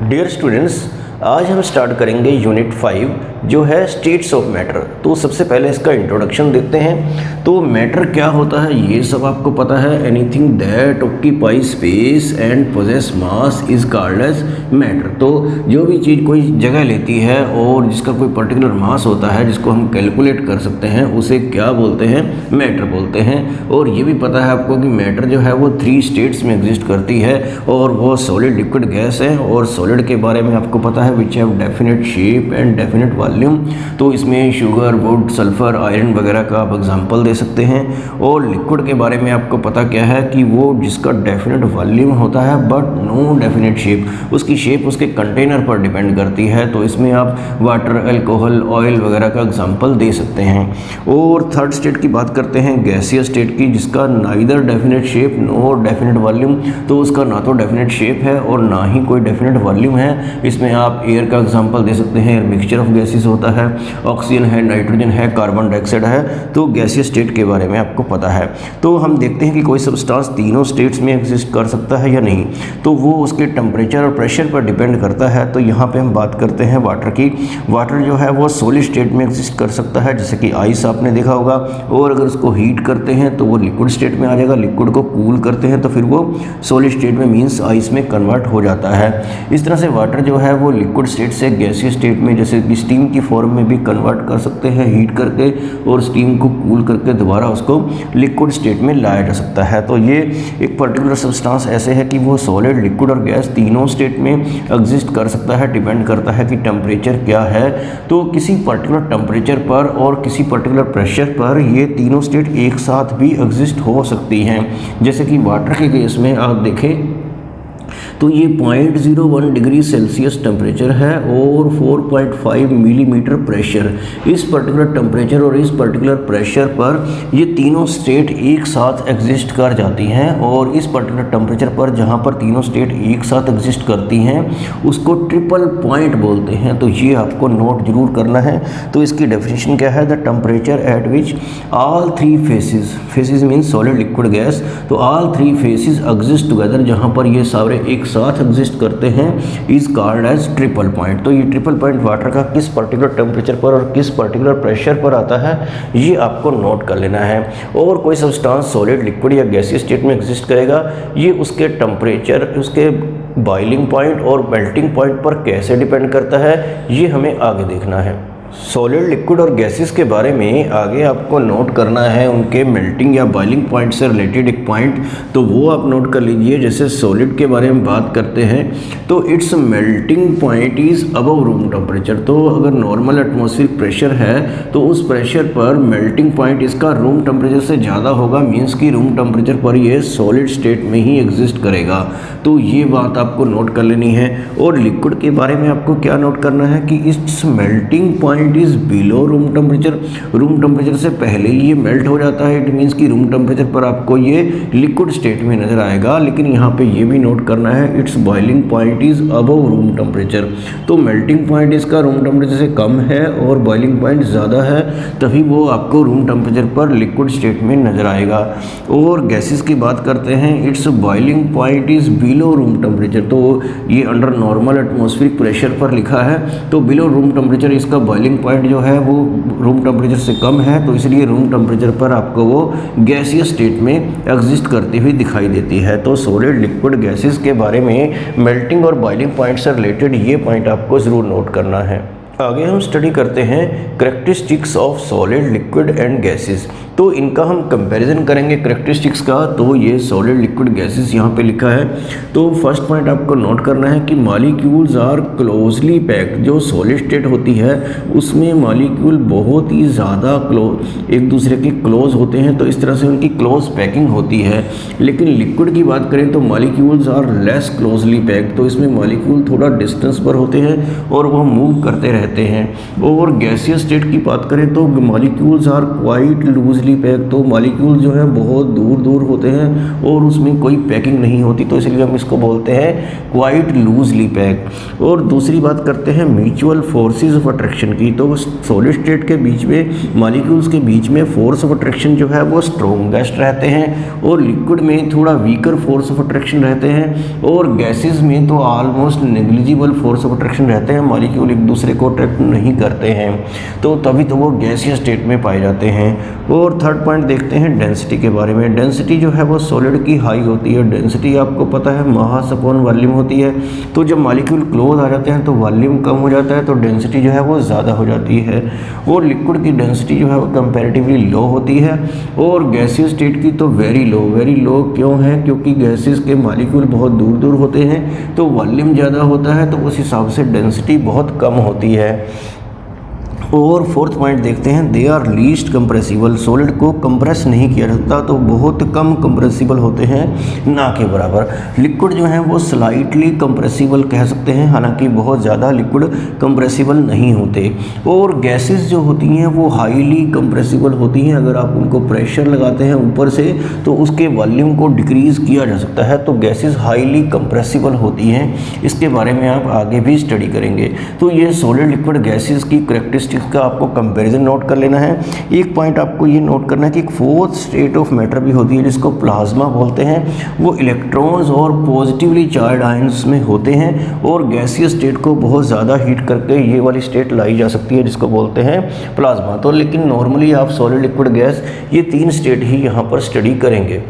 Dear students, आज हम start करेंगे यूनिट 5 जो है स्टेट्स ऑफ मैटर। तो सबसे पहले इसका इंट्रोडक्शन देखते हैं। तो मैटर क्या होता है ये सब आपको पता है। Anything that occupy space and possess mass is called as matter. तो जो भी चीज़ कोई जगह लेती है और जिसका कोई पर्टिकुलर मास होता है जिसको हम कैलकुलेट कर सकते हैं उसे क्या बोलते हैं, मैटर बोलते हैं। और ये भी पता है आपको कि मैटर जो है वो 3 स्टेट्स में एग्जिस्ट करती है और वो सॉलिड, लिक्विड, गैस है। और सॉलिड के बारे में आपको पता है which have definite shape and definite volume. तो इसमें शुगर, वुड, सल्फर, आयरन वगैरह का आप एग्जांपल दे सकते हैं। और लिक्विड के बारे में आपको पता क्या है कि वो जिसका डेफिनेट वॉल्यूम होता है बट नो डेफिनेट शेप। उसकी शेप उसके कंटेनर पर डिपेंड करती है। तो इसमें आप वाटर, अल्कोहल, ऑयल वगैरह का एग्जाम्पल दे सकते हैं। और थर्ड स्टेट की बात करते हैं, गैसियस स्टेट की, जिसका neither definite shape no definite volume. तो उसका ना तो डेफिनेट शेप है और ना ही कोई डेफिनेट वॉल्यूम है। इसमें आप एयर का एग्जांपल दे सकते हैं। मिक्सचर ऑफ गैसेस होता है, ऑक्सीजन है, नाइट्रोजन है, कार्बन डाइऑक्साइड है। तो गैसियस स्टेट के बारे में आपको पता है। तो हम देखते हैं कि कोई सब्सटेंस तीनों स्टेट्स में एग्जिस्ट कर सकता है या नहीं। तो वो उसके टेम्परेचर और प्रेशर पर डिपेंड करता है। तो यहाँ पे हम बात करते हैं वाटर की। वाटर जो है वो सॉलिड स्टेट में एग्जिस्ट कर सकता है, जैसे कि आइस आपने देखा होगा। और अगर उसको हीट करते हैं तो वो लिक्विड स्टेट में आ जाएगा। लिक्विड को कूल करते हैं तो फिर वो सॉलिड स्टेट में मीन्स आइस में कन्वर्ट हो जाता है। इस तरह से वाटर जो है वो लिक्विड स्टेट से गैसीय स्टेट में, जैसे कि स्टीम की फॉर्म में भी कन्वर्ट कर सकते हैं हीट करके, और स्टीम को कूल करके दोबारा उसको लिक्विड स्टेट में लाया जा सकता है। तो ये एक पर्टिकुलर सब्सटेंस ऐसे है कि वो सॉलिड, लिक्विड और गैस तीनों स्टेट में एग्जिस्ट कर सकता है। डिपेंड करता है कि टेम्परेचर क्या है। तो किसी पर्टिकुलर टेम्परेचर पर और किसी पर्टिकुलर प्रेशर पर ये तीनों स्टेट एक साथ भी एग्जिस्ट हो सकती हैं। जैसे कि वाटर के केस में आप देखें तो ये 0.01 डिग्री सेल्सियस टेम्परेचर है और 4.5 मिलीमीटर प्रेशर। इस पर्टिकुलर टेम्परेचर और इस पर्टिकुलर प्रेशर पर ये तीनों स्टेट एक साथ एग्जिस्ट कर जाती हैं। और इस पर्टिकुलर टेम्परेचर पर जहाँ पर तीनों स्टेट एक साथ एग्जिस्ट करती हैं उसको ट्रिपल पॉइंट बोलते हैं। तो ये आपको नोट जरूर करना है। तो इसकी डेफिनेशन क्या है, the temperature at which all 3 phases means solid, liquid, gas. तो ऑल 3 फेसेस एग्जिस्ट टुगेदर, जहाँ पर ये सारे एक साथ एग्जिस्ट करते हैं, is called as triple point. तो ये ट्रिपल पॉइंट वाटर का किस पर्टिकुलर टेम्परेचर पर और किस पर्टिकुलर प्रेशर पर आता है ये आपको नोट कर लेना है। और कोई सब्सटेंस सॉलिड, लिक्विड या गैसीय स्टेट में एग्जिस्ट करेगा, ये उसके टेम्परेचर, उसके बॉइलिंग पॉइंट और मेल्टिंग पॉइंट पर कैसे डिपेंड करता है ये हमें आगे देखना है। सॉलिड, लिक्विड और गैसेस के बारे में आगे आपको नोट करना है उनके मेल्टिंग या बॉइलिंग पॉइंट से रिलेटेड एक पॉइंट। तो वो आप नोट कर लीजिए। जैसे सॉलिड के बारे में बात करते हैं तो it's melting point is above room temperature. तो अगर नॉर्मल एटमॉस्फेरिक प्रेशर है तो उस प्रेशर पर मेल्टिंग पॉइंट इसका रूम टेम्परेचर से ज़्यादा होगा, मीन्स कि रूम टेम्परेचर पर ये सॉलिड स्टेट में ही एग्जिस्ट करेगा। तो ये बात आपको नोट कर लेनी है। और लिक्विड के बारे में आपको क्या नोट करना है कि it's melting point is below room temperature. Room temperature से पहले ही ये मेल्ट हो जाता है। इट मीन्स कि रूम टेम्परेचर पर आपको ये लिक्विड स्टेट में नजर आएगा। लेकिन यहाँ पे ये भी नोट करना है it's boiling point is above room temperature. तो मेल्टिंग पॉइंट इसका रूम टेम्परेचर से कम है और बॉइलिंग पॉइंट ज़्यादा है, तभी वो आपको रूम टेम्परेचर पर लिक्विड स्टेट में नजर आएगा। और गैसेस की बात करते हैं, it's boiling point is below room temperature. तो ये अंडर नॉर्मल एटमॉस्फेरिक प्रेशर पर लिखा है। तो बिलो रूम टेम्परेचर इसका बॉइलिंग पॉइंट जो है वो रूम टेम्परेचर से कम है, तो इसलिए रूम टेम्परेचर पर आपको वो गैसियस स्टेट में एग्जिस्ट करती हुई दिखाई देती है। तो सॉलिड, लिक्विड, गैसेस के बारे में मेल्टिंग और बॉइलिंग पॉइंट से रिलेटेड ये पॉइंट आपको ज़रूर नोट करना है। आगे हम स्टडी करते हैं characteristics of solid, liquid and gases. तो इनका हम कंपैरिजन करेंगे करेक्टरिस्टिक्स का। तो ये सॉलिड, लिक्विड, गैसेस यहाँ पे लिखा है। तो फर्स्ट पॉइंट आपको नोट करना है कि मॉलिक्यूल्स आर क्लोजली पैक्ड। जो सॉलिड स्टेट होती है उसमें मॉलिक्यूल बहुत ही ज़्यादा एक दूसरे के क्लोज होते हैं, तो इस तरह से उनकी क्लोज पैकिंग होती है। लेकिन लिक्विड की बात करें तो molecules are less closely packed. तो इसमें मॉलिक्यूल थोड़ा डिस्टेंस पर होते हैं और वह मूव करते रहते हैं। और गैसियस स्टेट की बात करें तो molecules are quite loosely loosely pack, तो मॉलिक्यूल जो है बहुत दूर दूर होते हैं और उसमें कोई पैकिंग नहीं होती, तो इसलिए हम इसको बोलते हैं क्वाइट लूजली पैक। और दूसरी बात करते हैं म्यूचुअल फोर्सेस ऑफ अट्रैक्शन की। तो सॉलिड स्टेट के बीच में मॉलिक्यूल्स के बीच में फोर्स ऑफ अट्रैक्शन जो है वो स्ट्रॉन्गेस्ट रहते हैं और लिक्विड में थोड़ा वीकर फोर्स ऑफ अट्रैक्शन रहते हैं और गैसेस में तो almost negligible force of attraction रहते हैं, मॉलिक्यूल एक दूसरे को अट्रैक्ट नहीं करते हैं, तो तभी तो वो गैसियस स्टेट में पाए जाते हैं। और थर्ड पॉइंट देखते हैं डेंसिटी के बारे में। डेंसिटी जो है वो सॉलिड की हाई होती है। डेंसिटी आपको पता है मास अपॉन वॉल्यूम होती है, तो जब मॉलिक्यूल क्लोज आ जाते हैं तो वॉल्यूम कम हो जाता है, तो डेंसिटी जो है वो ज़्यादा हो जाती है। और लिक्विड की डेंसिटी जो है वो कंपैरेटिवली लो होती है और गैसियस स्टेट की तो वेरी लो। वेरी लो क्यों है? क्योंकि गैसेस के मॉलिक्यूल बहुत दूर दूर होते हैं, तो वॉल्यूम ज़्यादा होता है, तो उस हिसाब से डेंसिटी बहुत कम होती है। और फोर्थ पॉइंट देखते हैं, they are least compressible. Solid को कंप्रेस नहीं किया जाता, तो बहुत कम कंप्रेसिबल होते हैं, ना के बराबर। लिक्विड जो है वो स्लाइटली कंप्रेसिबल कह सकते हैं, हालांकि बहुत ज़्यादा लिक्विड कंप्रेसिबल नहीं होते। और गैसेस जो होती हैं वो हाईली कंप्रेसिबल होती हैं। अगर आप उनको प्रेशर लगाते हैं ऊपर से तो उसके वॉल्यूम को डिक्रीज़ किया जा सकता है, तो गैसेस हाईली कंप्रेसिबल होती हैं। इसके बारे में आप आगे भी स्टडी करेंगे। तो ये सॉलिड लिक्विड गैसेस की करेक्टरिस्टिक्स का आपको कंपैरिजन नोट कर लेना है। एक पॉइंट आपको ये नोट करना है कि एक फोर्थ स्टेट ऑफ मैटर भी होती है जिसको प्लाज्मा बोलते हैं। वो इलेक्ट्रॉन्स और पॉजिटिवली चार्ज आयंस में होते हैं और गैसियस स्टेट को बहुत ज़्यादा हीट करके ये वाली स्टेट लाई जा सकती है जिसको बोलते हैं प्लाज्मा। तो लेकिन नॉर्मली आप सॉलिड लिक्विड गैस ये तीन स्टेट ही यहाँ पर स्टडी करेंगे।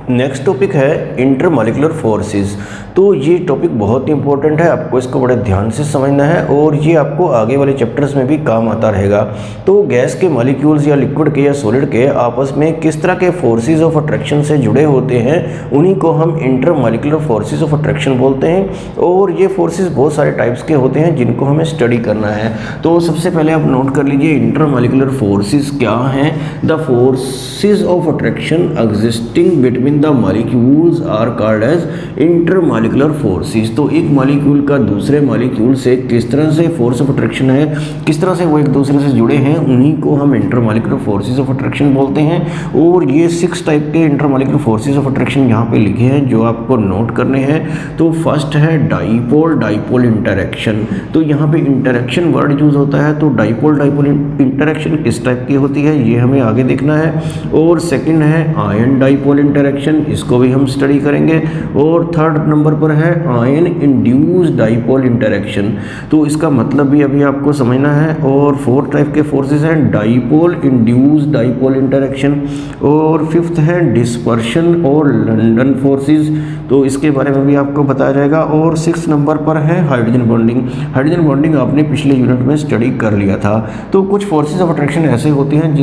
नेक्स्ट टॉपिक है इंटरमॉलिक्यूलर फोर्सेस। तो ये टॉपिक बहुत ही इंपॉर्टेंट है, आपको इसको बड़े ध्यान से समझना है और ये आपको आगे वाले चैप्टर्स में भी काम आता रहेगा। तो गैस के मॉलिक्यूल्स या लिक्विड के या सॉलिड के आपस में किस तरह के फोर्सेस ऑफ अट्रैक्शन से जुड़े होते हैं, उन्हीं को हम इंटरमॉलिक्यूलर फोर्सेस ऑफ अट्रैक्शन बोलते हैं। और ये फोर्सेस बहुत सारे टाइप्स के होते हैं जिनको हमें स्टडी करना है। तो सबसे पहले आप नोट कर लीजिए इंटरमॉलिक्यूलर फोर्सेस क्या हैं। The forces of attraction existing between the molecules are called as intermolecular forces. तो एक मॉलिक्यूल का दूसरे मॉलिक्यूल से किस तरह से फोर्स ऑफ अट्रैक्शन है, किस तरह से वो एक दूसरे से जुड़े हैं, उन्हीं को हम इंटरमॉलिक्यूलर फोर्सेस ऑफ अट्रैक्शन बोलते हैं। और ये 6 टाइप के इंटरमॉलिक्यूलर फोर्सेस ऑफ अट्रैक्शन यहाँ पे लिखे हैं जो आपको नोट करने हैं। तो फर्स्ट है डाइपोल डाइपोल इंटरैक्शन। तो यहाँ पे इंटरैक्शन वर्ड यूज होता है, तो डाइपोल डाइपोल इंटरैक्शन किस टाइप की होती है ये हमें आगे देखना है। और सेकेंड है आयन डाइपोल इंटरैक्शन, इसको भी हम स्टडी करेंगे। और थर्ड नंबर पर है आयन इंड्यूस्ड डाइपोल इंटरैक्शन, तो इसका मतलब भी अभी आपको समझना है। और फोर्थ टाइप के फोर्सेस हैं डाइपोल इंड्यूस्ड डाइपोल इंटरैक्शन। और फिफ्थ है डिस्पर्शन और लंडन फोर्सेस, तो इसके बारे में भी आपको बताया जाएगा। और 6 नंबर पर है हाइड्रोजन बॉन्डिंग। हाइड्रोजन बॉन्डिंग आपने पिछले यूनिट में स्टडी कर लिया था। तो कुछ फोर्सेस ऑफ अट्रैक्शन ऐसे होते हैं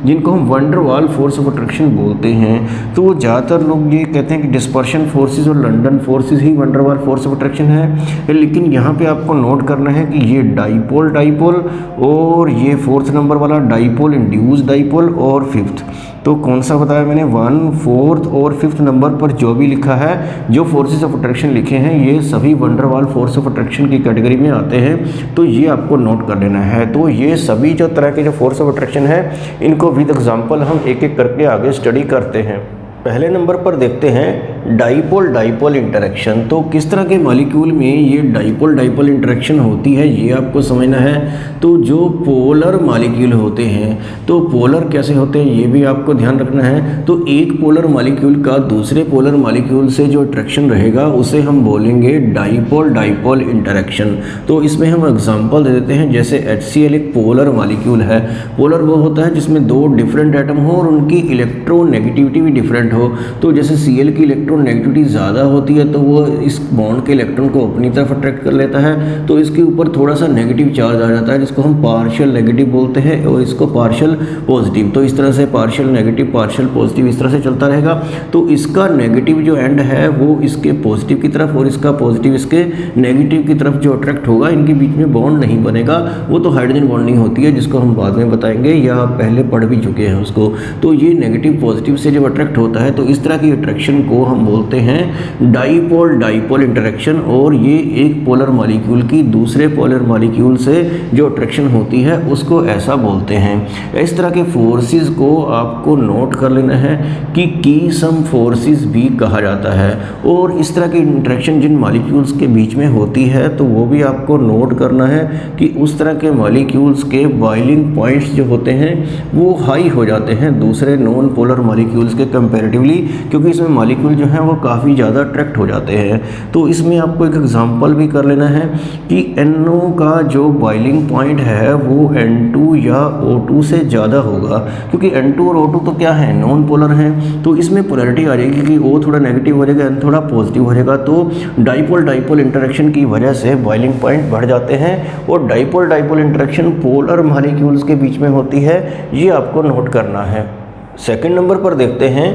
जिनको हम वंडर वाल फोर्स ऑफ अट्रैक्शन बोलते हैं। तो ज़्यादातर लोग ये कहते हैं कि डिस्पर्शन फोर्सेस और लंडन फोर्सेस ही वंडर वाल फोर्स ऑफ अट्रैक्शन है, लेकिन यहाँ पे आपको नोट करना है कि ये डाइपोल डाइपोल और ये फोर्थ नंबर वाला डाइपोल इंड्यूस्ड डाइपोल और फिफ्थ, तो कौन सा बताया मैंने 1, 4 और 5 नंबर पर जो भी लिखा है, जो फोर्सेस ऑफ अट्रैक्शन लिखे हैं ये सभी वंडर वाल फोर्स ऑफ अट्रैक्शन की कैटेगरी में आते हैं। तो ये आपको नोट कर लेना है। तो ये सभी जो तरह के जो फोर्स ऑफ अट्रैक्शन है इनको विद एग्जांपल हम एक एक करके आगे स्टडी करते हैं। पहले नंबर पर देखते हैं डाइपोल डाइपोल इंटरैक्शन। तो किस तरह के मॉलिक्यूल में ये डाइपोल डाइपोल इंटरैक्शन होती है ये आपको समझना है। तो जो पोलर मॉलिक्यूल होते हैं, तो पोलर कैसे होते हैं ये भी आपको ध्यान रखना है। तो एक पोलर मॉलिक्यूल का दूसरे पोलर मॉलिक्यूल से जो अट्रैक्शन रहेगा उसे हम बोलेंगे डाइपोल डाइपोल इंटरैक्शन। तो इसमें हम एग्जांपल दे देते हैं, जैसे HCl एक पोलर मॉलिक्यूल है। पोलर वो होता है जिसमें 2 डिफरेंट एटम हो और उनकी इलेक्ट्रोनेगेटिविटी भी डिफरेंट हो। तो जैसे Cl की इलेक्ट्रोनेगेटिविटी ज़्यादा होती है तो वो इस बॉन्ड के इलेक्ट्रॉन को अपनी तरफ अट्रैक्ट कर लेता है, तो इसके ऊपर थोड़ा सा नेगेटिव चार्ज आ जाता है जिसको हम पार्शियल नेगेटिव बोलते हैं और इसको पार्शियल पॉजिटिव। तो इस तरह से पार्शियल नेगेटिव पार्शियल पॉजिटिव इस तरह से चलता रहेगा। तो इसका नेगेटिव जो एंड है वो इसके पॉजिटिव की तरफ और इसका पॉजिटिव इसके नेगेटिव की तरफ जो अट्रैक्ट होगा, इनके बीच में बॉन्ड नहीं बनेगा, वो तो हाइड्रोजन बॉन्डिंग होती है जिसको हम बाद में बताएंगे या पहले पढ़ भी चुके हैं उसको। तो ये नेगेटिव पॉजिटिव से जब अट्रैक्ट होता है तो इस तरह की अट्रैक्शन को हम हम बोलते हैं डाइपोल डाइपोल इंटरेक्शन, और ये एक पोलर मॉलिक्यूल की दूसरे पोलर मॉलिक्यूल से जो अट्रैक्शन होती है उसको ऐसा बोलते हैं। इस तरह के फोर्सेस को आपको नोट कर लेना है कि कीसम फोर्सेस भी कहा जाता है, और इस तरह की इंटरेक्शन जिन मॉलिक्यूल्स के बीच में होती है तो वो भी आपको नोट करना है कि उस तरह के मॉलिक्यूल्स के बॉइलिंग पॉइंट्स जो होते हैं वो हाई हो जाते हैं दूसरे नॉन पोलर मॉलिक्यूल्स के कंपैरेटिवली, क्योंकि इसमें मॉलिक्यूल जो हैं वो काफ़ी ज़्यादा अट्रैक्ट हो जाते हैं। तो इसमें आपको एक एग्जांपल भी कर लेना है कि NO का जो बॉइलिंग पॉइंट है वो N2 या O2 से ज़्यादा होगा, क्योंकि N2 और O2 तो क्या है, नॉन पोलर हैं। तो इसमें पोलैरिटी आ जाएगी कि O थोड़ा नेगेटिव हो जाएगा, N थोड़ा पॉजिटिव हो जाएगा। तो डाइपोल डाइपोल इंटरेक्शन की वजह से बॉइलिंग पॉइंट बढ़ जाते हैं, और dipole dipole interaction polar molecules के बीच में होती है, ये आपको नोट करना है। सेकंड नंबर पर देखते हैं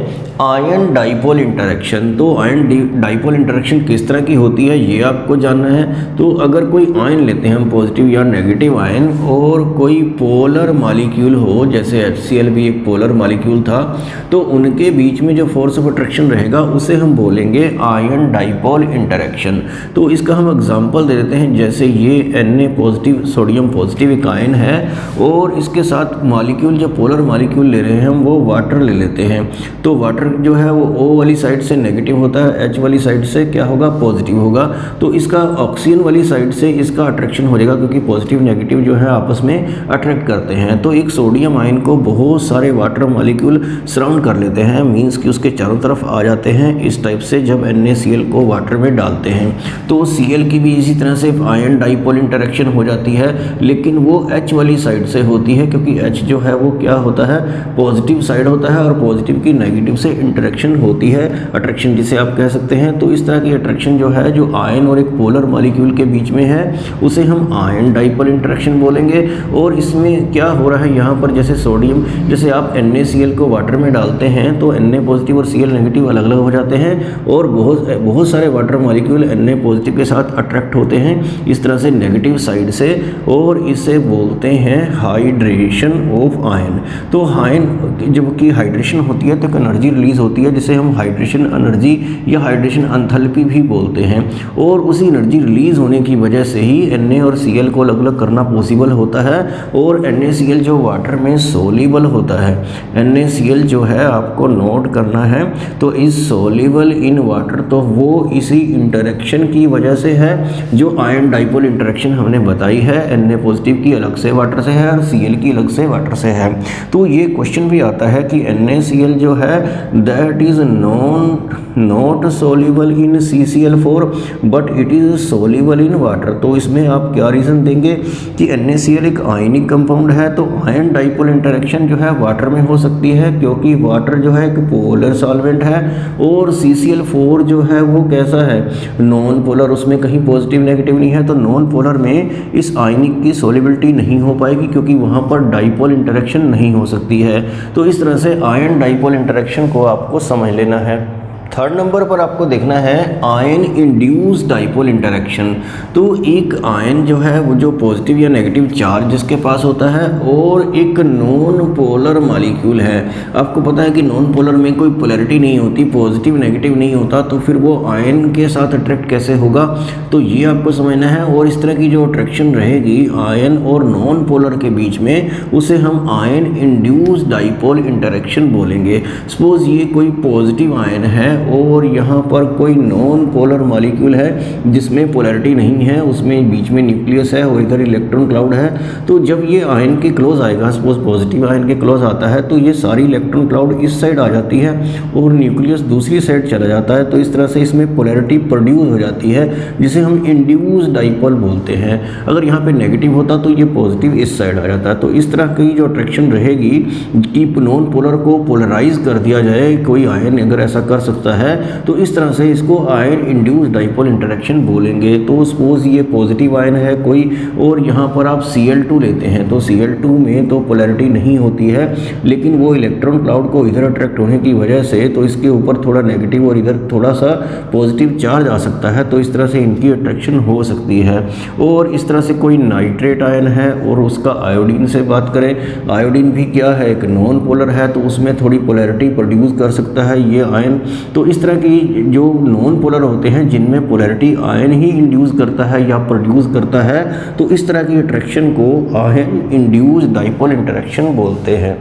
आयन डाइपोल इंटरेक्शन। तो आयन डाइपोल इंटरेक्शन किस तरह की होती है ये आपको जानना है। तो अगर कोई आयन लेते हैं हम, पॉजिटिव या नेगेटिव आयन, और कोई पोलर मॉलिक्यूल हो, जैसे HCl भी एक पोलर मॉलिक्यूल था, तो उनके बीच में जो फोर्स ऑफ अट्रैक्शन रहेगा उसे हम बोलेंगे आयन डाइपोल इंटरेक्शन। तो इसका हम एग्जांपल दे देते हैं, जैसे ये Na पॉजिटिव सोडियम पॉजिटिव एक आयन है, और इसके साथ मॉलिक्यूल जो पोलर मॉलिक्यूल ले रहे हैं हम वो वाटर ले लेते हैं। तो वाटर जो है वो O वाली साइड से नेगेटिव होता है, H वाली साइड से क्या होगा, पॉजिटिव होगा। तो इसका ऑक्सीजन वाली साइड से इसका अट्रैक्शन हो जाएगा, क्योंकि पॉजिटिव नेगेटिव जो है आपस में अट्रैक्ट करते हैं। तो एक सोडियम आयन को बहुत सारे वाटर मॉलिक्यूल सराउंड कर लेते हैं, मींस कि उसके चारों तरफ आ जाते हैं इस टाइप से जब NaCl को वाटर में डालते हैं। तो Cl की भी इसी तरह से आयन डाइपोल इंटरेक्शन हो जाती है, लेकिन वो H वाली साइड से होती है, क्योंकि H जो है वो क्या होता है, पॉजिटिव साइड होता है, और पॉजिटिव की नेगेटिव से इंटरेक्शन होती है, अट्रैक्शन जिसे आप कह सकते हैं। तो इस तरह की अट्रैक्शन जो है जो आयन और एक पोलर मॉलिक्यूल के बीच में है उसे हम आयन डाइपोल इंटरेक्शन बोलेंगे। और इसमें क्या हो रहा है, यहाँ पर जैसे सोडियम, जैसे आप NaCl को वाटर में डालते हैं तो Na पॉजिटिव और Cl नेगेटिव अलग अलग हो जाते हैं, और बहुत सारे वाटर मॉलिक्यूल Na पॉजिटिव के साथ अट्रैक्ट होते हैं इस तरह से नेगेटिव साइड से, और इसे बोलते हैं हाइड्रेशन ऑफ आयन। तो आयन जब की हाइड्रेशन होती है तो एक एनर्जी रिलीज होती है जिसे हम हाइड्रेशन एनर्जी या हाइड्रेशन एंथैल्पी भी बोलते हैं, और उसी एनर्जी रिलीज होने की वजह से ही Na और Cl को अलग अलग करना पॉसिबल होता है। और NaCl जो वाटर में सोल्यूबल होता है, NaCl जो है आपको नोट करना है, तो इज सोल्यूबल इन वाटर, तो वो इसी इंटरेक्शन की वजह से है जो आयन डाइपोल इंटरेक्शन हमने बताई है। Na पॉजिटिव की अलग से वाटर से है और Cl की अलग से वाटर से है। तो ये क्वेश्चन भी आता है कि NaCl जो है that is not soluble in CCl4 but it is soluble in water. तो इसमें आप क्या रीज़न देंगे कि NaCl एक आयनिक कंपाउंड है, तो आयन डाइपोल इंटरेक्शन जो है वाटर में हो सकती है, क्योंकि वाटर जो है एक पोलर सॉल्वेंट है, और CCl4 जो है वो कैसा है, नॉन पोलर, उसमें कहीं पॉजिटिव नेगेटिव नहीं है। तो नॉन पोलर में इस आयनिक की सोल्युबिलिटी नहीं हो पाएगी, क्योंकि वहाँ पर डाइपोल इंटरेक्शन नहीं हो सकती है। तो इस तरह से आयन डाइपोल इंटरेक्शन को आपको समझ लेना है। थर्ड नंबर पर आपको देखना है आयन इंड्यूस डाइपोल इंटरेक्शन। तो एक आयन जो है वो जो पॉजिटिव या नेगेटिव चार्ज जिसके पास होता है, और एक नॉन पोलर मॉलिक्यूल है। आपको पता है कि नॉन पोलर में कोई पोलैरिटी नहीं होती, पॉजिटिव नेगेटिव नहीं होता, तो फिर वो आयन के साथ अट्रैक्ट कैसे होगा, तो ये आपको समझना है। और इस तरह की जो अट्रैक्शन रहेगी आयन और नॉन पोलर के बीच में, उसे हम आयन इंड्यूस डाइपोल इंटरेक्शन बोलेंगे। सपोज ये कोई पॉजिटिव आयन है और यहाँ पर कोई नॉन पोलर मॉलिक्यूल है जिसमें पोलैरिटी नहीं है, उसमें बीच में न्यूक्लियस है और इधर इलेक्ट्रॉन क्लाउड है। तो जब ये आयन के क्लोज आएगा, सपोज पॉजिटिव आयन के क्लोज आता है, तो ये सारी इलेक्ट्रॉन क्लाउड इस साइड आ जाती है और न्यूक्लियस दूसरी साइड चला जाता है। तो इस तरह से इसमें पोलैरिटी प्रोड्यूस हो जाती है, जिसे हम इंड्यूस डाइपोल बोलते हैं। अगर यहाँ पे नेगेटिव होता तो ये पॉजिटिव इस साइड आ जाता है। तो इस तरह की जो अट्रैक्शन रहेगी कि नॉन पोलर को पोलराइज कर दिया जाए, कोई आयन अगर ऐसा कर सकता है, तो इस तरह से इसको आयन इंड्यूस डाइपोल इंटरेक्शन बोलेंगे। तो सपोज ये पॉजिटिव आयन है कोई, और यहाँ पर आप Cl2 लेते हैं, तो Cl2 में तो पोलैरिटी नहीं होती है, लेकिन वो इलेक्ट्रॉन क्लाउड को इधर अट्रैक्ट होने की वजह से तो इसके ऊपर थोड़ा नेगेटिव और इधर थोड़ा सा पॉजिटिव चार्ज आ सकता है। तो इस तरह से इनकी अट्रैक्शन हो सकती है। और इस तरह से कोई नाइट्रेट आयन है और उसका आयोडीन से बात करें, आयोडीन भी क्या है, एक नॉन पोलर है, तो उसमें थोड़ी पोलैरिटी प्रोड्यूस कर सकता है ये आयन। तो तो इस तरह की जो नॉन पोलर होते हैं जिनमें पोलैरिटी आयन ही इंड्यूस करता है या प्रोड्यूस करता है, तो इस तरह की इंटरेक्शन को आयन इंड्यूस डाइपोल इंटरेक्शन बोलते हैं।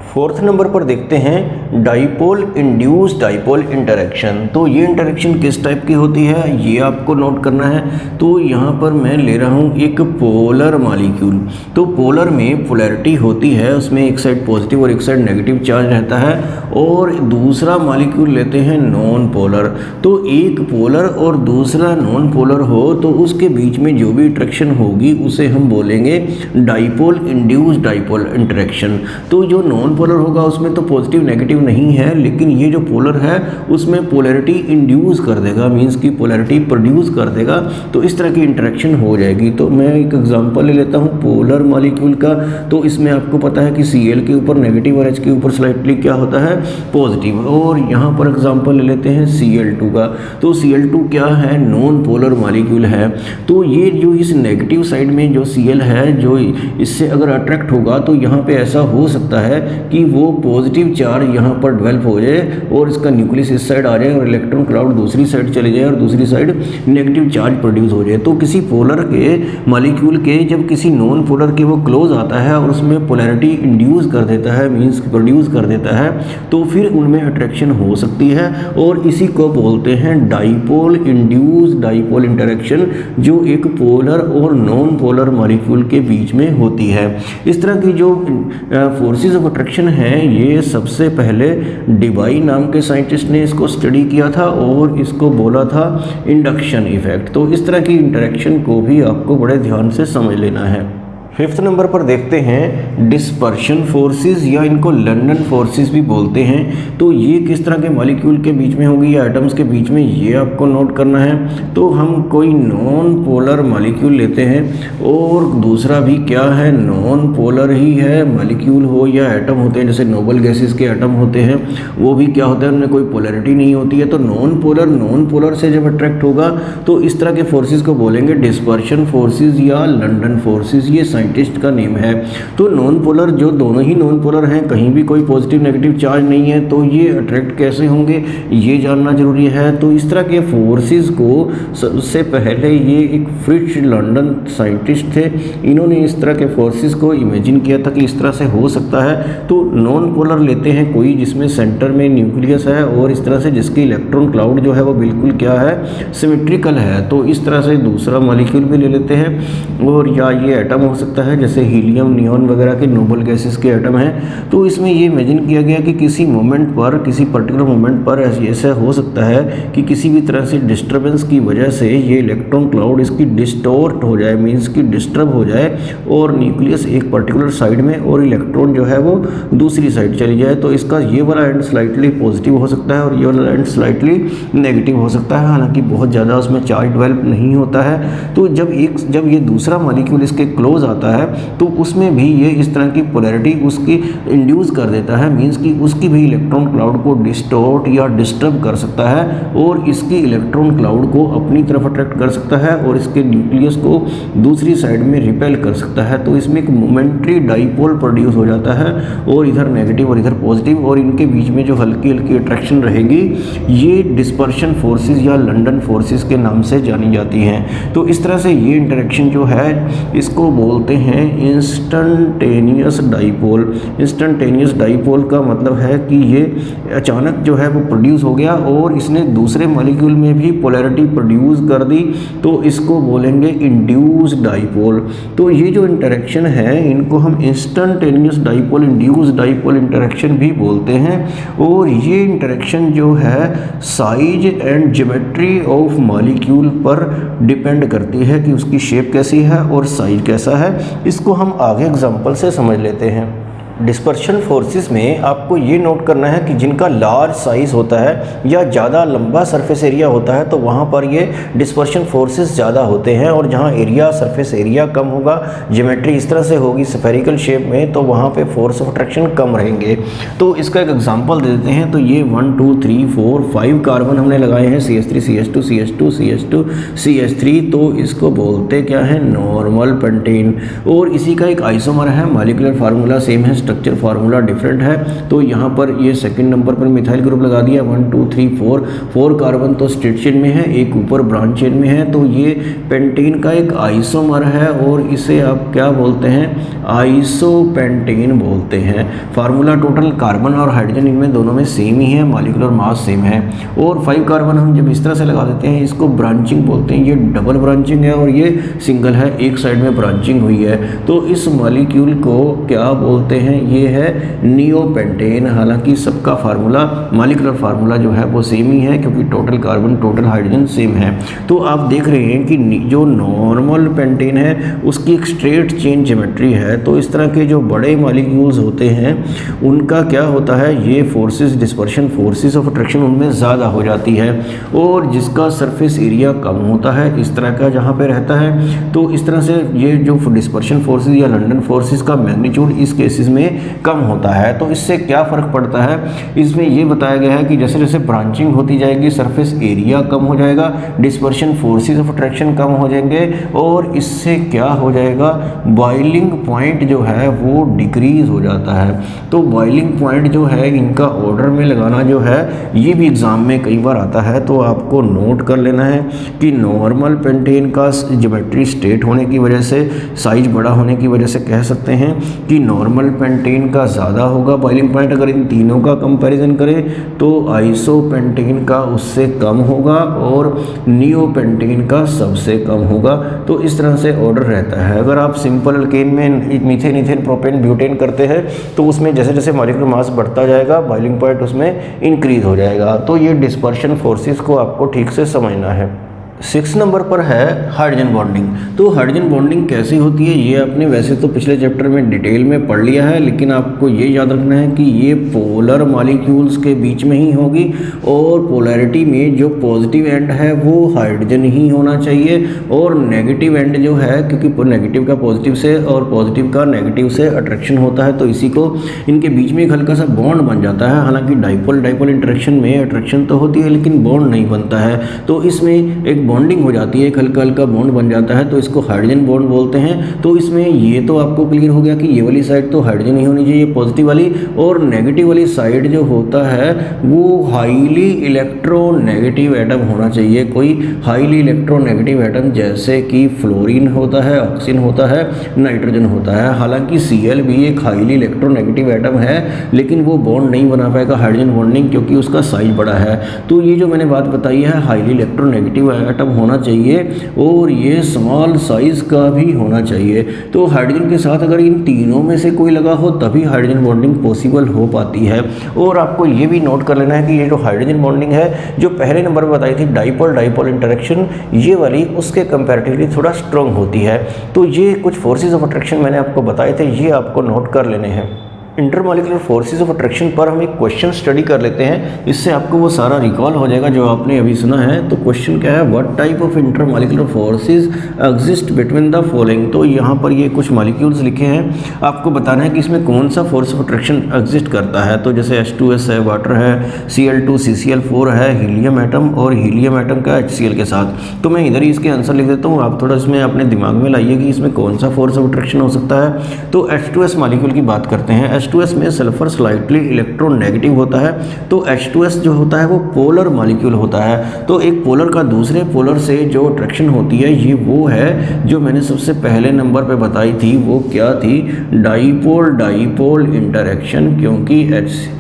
फोर्थ नंबर पर देखते हैं डाइपोल इंड्यूस डाइपोल इंटरेक्शन। तो ये इंटरेक्शन किस टाइप की होती है ये आपको नोट करना है। तो यहाँ पर मैं ले रहा हूँ एक पोलर मॉलिक्यूल। तो पोलर में पोलैरिटी होती है, उसमें एक साइड पॉजिटिव और एक साइड नेगेटिव चार्ज रहता है, और दूसरा मॉलिक्यूल लेते हैं नॉन पोलर। तो एक पोलर और दूसरा नॉन पोलर हो तो उसके बीच में जो भी इंटरेक्शन होगी उसे हम बोलेंगे डाइपोल इंड्यूस डाइपोल इंटरेक्शन। तो जो नॉन पोलर होगा उसमें तो पॉजिटिव नेगेटिव नहीं है, लेकिन ये जो पोलर है उसमें पोलैरिटी इंड्यूस कर देगा, मींस की पोलैरिटी प्रोड्यूस कर देगा। तो इस तरह की इंटरेक्शन हो जाएगी। तो मैं एक एग्जांपल ले लेता हूँ पोलर मॉलिक्यूल का। तो इसमें आपको पता है कि Cl के ऊपर नेगेटिव और H के ऊपर स्लाइटली क्या होता है पॉजिटिव। और यहाँ पर एग्जांपल ले लेते हैं Cl2 का। तो Cl2 क्या है नॉन पोलर मॉलिक्यूल है। तो ये जो इस नेगेटिव साइड में जो Cl है जो इससे अगर अट्रैक्ट होगा तो यहाँ पे ऐसा हो सकता है कि वो पॉजिटिव चार्ज यहाँ पर डेवलप हो जाए और इसका न्यूक्लियस इस साइड आ जाए और इलेक्ट्रॉन क्लाउड दूसरी साइड चले जाए और दूसरी साइड नेगेटिव चार्ज प्रोड्यूस हो जाए। तो किसी पोलर के मॉलिक्यूल के जब किसी नॉन पोलर के वो क्लोज आता है और उसमें पोलैरिटी इंड्यूस कर देता है, मींस प्रोड्यूस कर देता है, तो फिर उनमें अट्रैक्शन हो सकती है और इसी को बोलते हैं डाइपोल इंड्यूस डाइपोल इंटरेक्शन, जो एक पोलर और नॉन पोलर मॉलिक्यूल के बीच में होती है। इस तरह की जो फोर्सेस ऑफ अट्रैक्शन है ये सबसे पहले डिबाई नाम के साइंटिस्ट ने इसको स्टडी किया था और इसको बोला था इंडक्शन इफेक्ट। तो इस तरह की इंटरेक्शन को भी आपको बड़े ध्यान से समझ लेना है। फिफ्थ नंबर पर देखते हैं डिस्पर्शन फोर्सेस या इनको लंडन फोर्सेस भी बोलते हैं। तो ये किस तरह के मॉलिक्यूल के बीच में होगी या एटम्स के बीच में, ये आपको नोट करना है। तो हम कोई नॉन पोलर मॉलिक्यूल लेते हैं और दूसरा भी क्या है नॉन पोलर ही है, मॉलिक्यूल हो या एटम होते हैं, जैसे नोबल गैसेस के एटम होते हैं वो भी क्या होता है उनमें कोई पोलैरिटी नहीं होती है। तो नॉन पोलर से जब अट्रैक्ट होगा तो इस तरह के फोर्सेस को बोलेंगे डिस्पर्शन फोर्सेस या लंडन फोर्सेस, ये साइंटिस्ट का नेम है। तो नॉन पोलर जो दोनों ही नॉन पोलर हैं, कहीं भी कोई पॉजिटिव नेगेटिव चार्ज नहीं है, तो ये अट्रैक्ट कैसे होंगे ये जानना जरूरी है। तो इस तरह के फोर्सेस को सबसे पहले ये एक फ्रिट्ज लंडन साइंटिस्ट थे, इन्होंने इस तरह के फोर्सेस को इमेजिन किया था कि इस तरह से हो सकता है। तो नॉन पोलर लेते हैं कोई जिसमें सेंटर में न्यूक्लियस है और इस तरह से जिसकी इलेक्ट्रॉन क्लाउड जो है वो बिल्कुल क्या है सिमेट्रिकल है। तो इस तरह से दूसरा मॉलिक्यूल भी ले लेते हैं और या ये एटम हो सकता है जैसे हीलियम नियॉन वगैरह के नोबल गैसेस के एटम हैं। तो इसमें ये इमेजिन किया गया कि किसी मोमेंट पर, किसी पर्टिकुलर मोमेंट पर ऐसा हो सकता है कि किसी भी तरह से डिस्टर्बेंस की वजह से ये इलेक्ट्रॉन क्लाउड इसकी डिस्टॉर्ट हो जाए, मीन्स की डिस्टर्ब हो जाए और न्यूक्लियस एक पर्टिकुलर साइड में और इलेक्ट्रॉन जो है वो दूसरी साइड चली जाए। तो इसका ये वाला एंड स्लाइटली पॉजिटिव हो सकता है और ये वाला एंड स्लाइटली नेगेटिव हो सकता है, हालांकि बहुत ज़्यादा उसमें चार्ज डेवलप नहीं होता है। तो जब ये दूसरा मॉलिक्यूल इसके क्लोज आता है तो उसमें भी ये इस तरह की पोलैरिटी उसकी इंड्यूस कर देता है, मींस कि उसकी भी इलेक्ट्रॉन क्लाउड को डिस्टॉर्ट या डिस्टर्ब कर सकता है और इसकी इलेक्ट्रॉन क्लाउड को अपनी तरफ अट्रैक्ट कर सकता है और इसके न्यूक्लियस को दूसरी साइड में रिपेल कर सकता है। तो इसमें एक मोमेंट्री डाइपोल प्रोड्यूस हो जाता है और इधर नेगेटिव और इधर पॉजिटिव, और इनके बीच में जो हल्की हल्की अट्रैक्शन रहेगी ये डिस्पर्शन फोर्सेस या लंडन फोर्सेस के नाम से जानी जाती हैं। तो इस तरह से ये इंटरेक्शन जो है इसको बोलते हैं इंस्टंटेनियस डाइपोल। इंस्टंटेनियस डाइपोल का मतलब है कि ये अचानक जो है वो प्रोड्यूस हो गया और इसने दूसरे मॉलिक्यूल में भी पोलैरिटी प्रोड्यूस कर दी, तो इसको बोलेंगे इंड्यूस डाइपोल। तो ये जो इंटरेक्शन है इनको हम instantaneous dipole, induce dipole interaction भी बोलते हैं। और ये इंटरेक्शन जो है size and geometry of molecule पर डिपेंड करती है कि उसकी शेप कैसी है और साइज कैसा है। इसको हम आगे एग्जांपल से समझ लेते हैं। डिस्पर्शन फोर्सेस में आपको ये नोट करना है कि जिनका लार्ज साइज होता है या ज़्यादा लंबा सरफेस एरिया होता है तो वहाँ पर ये डिस्पर्शन फोर्सेस ज़्यादा होते हैं, और जहाँ एरिया सरफेस एरिया कम होगा, ज्योमेट्री इस तरह से होगी स्फेरिकल शेप में, तो वहाँ पे फोर्स ऑफ अट्रैक्शन कम रहेंगे। तो इसका एक एग्जांपल दे देते हैं। तो ये 1 2 3 4 5 कार्बन हमने लगाए हैं, CH3 CH2 CH2 CH2 CH3। तो इसको बोलते क्या है नॉर्मल पेंटेन, और इसी का एक आइसोमर है, मॉलिक्यूलर फार्मूला सेम है, स्ट्रक्चर फार्मूला डिफरेंट है। तो यहाँ पर ये सेकंड नंबर पर मिथाइल ग्रुप लगा दिया, 1 2 3 4 कार्बन तो स्ट्रेट चेन में है, एक ऊपर ब्रांच चेन में है। तो ये पेंटीन का एक आइसोमर है और इसे आप क्या बोलते हैं, आइसोपेंटीन बोलते हैं। फार्मूला टोटल कार्बन और हाइड्रोजन इनमें दोनों में सेम ही है, मॉलिक्यूलर मास सेम है। और 5 कार्बन हम जब इस तरह से लगा देते हैं इसको ब्रांचिंग बोलते हैं। ये डबल ब्रांचिंग है और ये सिंगल है, एक साइड में ब्रांचिंग हुई है। तो इस मॉलिक्यूल को क्या बोलते हैं, ये है नियोपेंटेन। हालांकि सबका फार्मूला, मॉलिक्यूलर फार्मूला जो है वो सेम ही है क्योंकि total carbon total hydrogen same है। तो आप देख रहे हैं कि जो नॉर्मल पेंटेन है उसकी एक स्ट्रेट चेन ज्योमेट्री है। तो इस तरह के जो बड़े मॉलिक्यूल्स होते हैं उनका क्या होता है, ये forces dispersion, forces of attraction उनमें ज़्यादा हो जाती है। और जिसका सरफेस एरिया कम होता है इस तरह का जहाँ पे रहता है, तो इस तरह से ये जो डिस्पर्शन फोर्सेस या लंडन फोर्सेस का मैग्नीट्यूड इस केसेस में कम होता है। तो इससे क्या फ़र्क पड़ता है, इसमें ये बताया गया है कि जैसे जैसे ब्रांचिंग होती जाएगी सरफेस एरिया कम हो जाएगा, डिस्पर्शन फोर्सेस ऑफ अट्रैक्शन कम हो जाएंगे और इससे क्या हो जाएगा, बॉइलिंग पॉइंट जो है वो डिक्रीज हो जाता है। तो बॉइलिंग पॉइंट जो है इनका ऑर्डर में लगाना जो है ये भी एग्ज़ाम में कई बार आता है। तो आपको नोट कर लेना है कि नॉर्मल पेंटेन का ज्योमेट्री स्ट्रेट होने की वजह से, साइज बड़ा होने की वजह से कह सकते हैं कि नॉर्मल पेंटेन का ज़्यादा होगा बॉइलिंग पॉइंट। अगर इन तीनों का कंपैरिजन करें तो आइसोपेंटेन का उससे कम होगा और नियोपेंटेन का सबसे कम होगा। तो इस तरह से ऑर्डर रहता है। अगर आप सिंपल अल्केन में मीथेन, इथेन, प्रोपेन, ब्यूटेन करते हैं तो उसमें जैसे जैसे मॉलिक्यूलर मास बढ़ता जाएगा बॉइलिंग पॉइंट उसमें इंक्रीज हो जाएगा। तो ये डिस्पर्शन फोर्सेस को आपको ठीक से समझना है। 6 नंबर पर है हाइड्रोजन बॉन्डिंग। तो हाइड्रोजन बॉन्डिंग कैसी होती है ये आपने वैसे तो पिछले चैप्टर में डिटेल में पढ़ लिया है, लेकिन आपको ये याद रखना है कि ये पोलर मॉलिक्यूल्स के बीच में ही होगी और पोलैरिटी में जो पॉजिटिव एंड है वो हाइड्रोजन ही होना चाहिए और नेगेटिव एंड जो है, क्योंकि नेगेटिव का पॉजिटिव से और पॉजिटिव का नेगेटिव से अट्रैक्शन होता है तो इसी को इनके बीच में एक हल्का सा बॉन्ड बन जाता है। हालांकि डाइपोल इंटरेक्शन में अट्रैक्शन तो होती है लेकिन बॉन्ड नहीं बनता है। तो इसमें एक बॉन्डिंग हो जाती है, एक हल्का हल्का बॉन्ड बन जाता है तो इसको हाइड्रोजन बॉन्ड बोलते हैं। तो इसमें ये तो आपको क्लियर हो गया कि ये वाली साइड तो हाइड्रोजन ही होनी चाहिए पॉजिटिव वाली, और नेगेटिव वाली साइड जो होता है वो हाईली इलेक्ट्रोनेगेटिव एटम होना चाहिए। कोई हाईली इलेक्ट्रोनेगेटिव एटम जैसे कि फ्लोरीन होता है, ऑक्सीजन होता है, नाइट्रोजन होता है। हालांकि Cl भी एक हाईली इलेक्ट्रोनेगेटिव एटम है लेकिन वो बॉन्ड नहीं बना पाएगा हाइड्रोजन बॉन्डिंग क्योंकि उसका साइज बड़ा है। तो ये जो मैंने बात बताई है हाईली इलेक्ट्रोनेगेटिव एटम होना चाहिए और ये स्मॉल साइज का भी होना चाहिए। तो हाइड्रोजन के साथ अगर इन तीनों में से कोई लगा हो तभी हाइड्रोजन बॉन्डिंग पॉसिबल हो पाती है। और आपको ये भी नोट कर लेना है कि ये जो हाइड्रोजन बॉन्डिंग है जो पहले नंबर पर बताई थी डाइपोल इंटरेक्शन, ये वाली उसके कंपैरेटिवली थोड़ा स्ट्रॉन्ग होती है। तो ये कुछ फोर्सेस ऑफ अट्रैक्शन मैंने आपको बताए थे, ये आपको नोट कर लेने हैं। इंटरमॉलिक्यूलर फोर्सेस ऑफ अट्रैक्शन पर हम एक क्वेश्चन स्टडी कर लेते हैं, इससे आपको वो सारा रिकॉल हो जाएगा जो आपने अभी सुना है। तो क्वेश्चन क्या है, what type of intermolecular forces exist between the following. तो यहाँ पर ये कुछ मॉलिक्यूल्स लिखे हैं, आपको बताना है कि इसमें कौन सा फोर्स ऑफ अट्रैक्शन एग्जिस्ट करता है। तो जैसे H2S है, वाटर है, Cl2 CCl4 है, हीलियम एटम और हीलियम एटम का HCl के साथ। तो मैं इधर ही इसके आंसर लिख देता हूँ, आप थोड़ा इसमें अपने दिमाग में लाइए कि इसमें कौन सा फोर्स ऑफ अट्रैक्शन हो सकता है। तो H2S मॉलिक्यूल की बात करते हैं। H2S में सल्फर स्लाइटली इलेक्ट्रोनेगेटिव होता है। तो H2S जो होता है वो पोलर मॉलिक्यूल होता है। तो एक पोलर का दूसरे पोलर से जो अट्रैक्शन होती है ये वो है जो मैंने सबसे पहले नंबर पे बताई थी, वो क्या थी, डाइपोल इंटरेक्शन। क्योंकि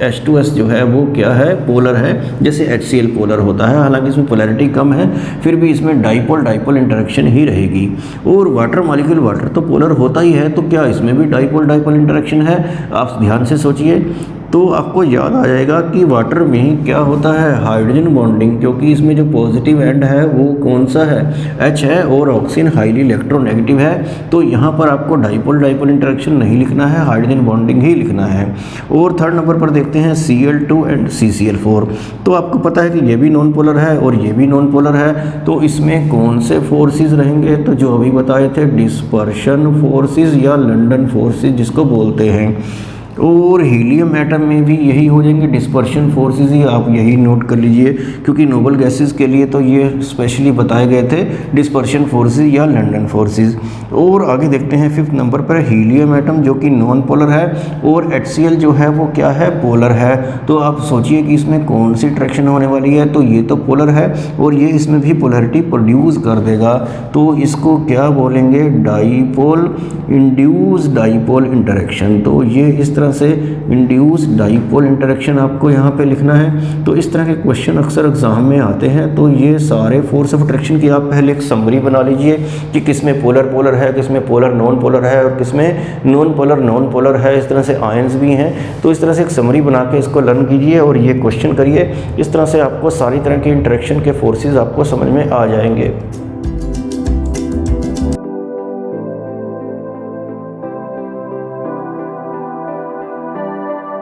H2S जो है वो क्या है, पोलर है, जैसे HCl पोलर होता है। हालांकि इसमें पोलैरिटी कम है फिर भी इसमें डाइपोल इंटरेक्शन ही रहेगी। और वाटर मॉलिक्यूल, वाटर तो पोलर होता ही है, तो क्या इसमें भी डाइपोल इंटरेक्शन है। आप ध्यान से सोचिए तो आपको याद आ जाएगा कि वाटर में क्या होता है, हाइड्रोजन बॉन्डिंग, क्योंकि इसमें जो पॉजिटिव एंड है वो कौन सा है, H है और ऑक्सीजन हाईली इलेक्ट्रोनेगेटिव है। तो यहाँ पर आपको डाइपोल इंटरेक्शन नहीं लिखना है, हाइड्रोजन बॉन्डिंग ही लिखना है। और थर्ड नंबर पर देखते हैं Cl2 एंड CCl4। तो आपको पता है कि ये भी नॉन पोलर है और ये भी नॉन पोलर है। तो इसमें कौन से फोर्सेस रहेंगे, तो जो अभी बताए थे डिस्पर्शन फोर्सेस या लंडन फोर्सेस जिसको बोलते हैं। और हीलियम एटम में भी यही हो जाएंगे डिस्पर्शन फोर्सेस ही, आप यही नोट कर लीजिए क्योंकि नोबल गैसेस के लिए तो ये स्पेशली बताए गए थे डिस्पर्शन फोर्सेस या लंदन फोर्सेस। और आगे देखते हैं 5th नंबर पर हीलियम एटम जो कि नॉन पोलर है और HCl जो है वो क्या है, पोलर है। तो आप सोचिए कि इसमें कौन सी ट्रैक्शन होने वाली है, तो ये तो पोलर है और ये इसमें भी पोलरिटी प्रोड्यूस कर देगा। तो इसको क्या बोलेंगे, डाईपोल, इंड्यूस डाईपोल इंटरेक्शन। तो ये इस तरह से इंड्यूस डाईपोल इंटरेक्शन आपको यहाँ पे लिखना है। तो इस तरह के क्वेश्चन अक्सर एग्जाम में आते हैं। तो ये सारे फोर्स ऑफ अट्रैक्शन की आप पहले एक समरी बना लीजिए कि किसमें पोलर पोलर है, किसमें पोलर नॉन पोलर है और किसमें नॉन पोलर है। इस तरह से आयंस भी हैं। तो इस तरह से एक समरी बना के इसको लर्न कीजिए और ये क्वेश्चन करिए। इस तरह से आपको सारी तरह के इंटरेक्शन के फोर्सेज आपको समझ में आ जाएंगे।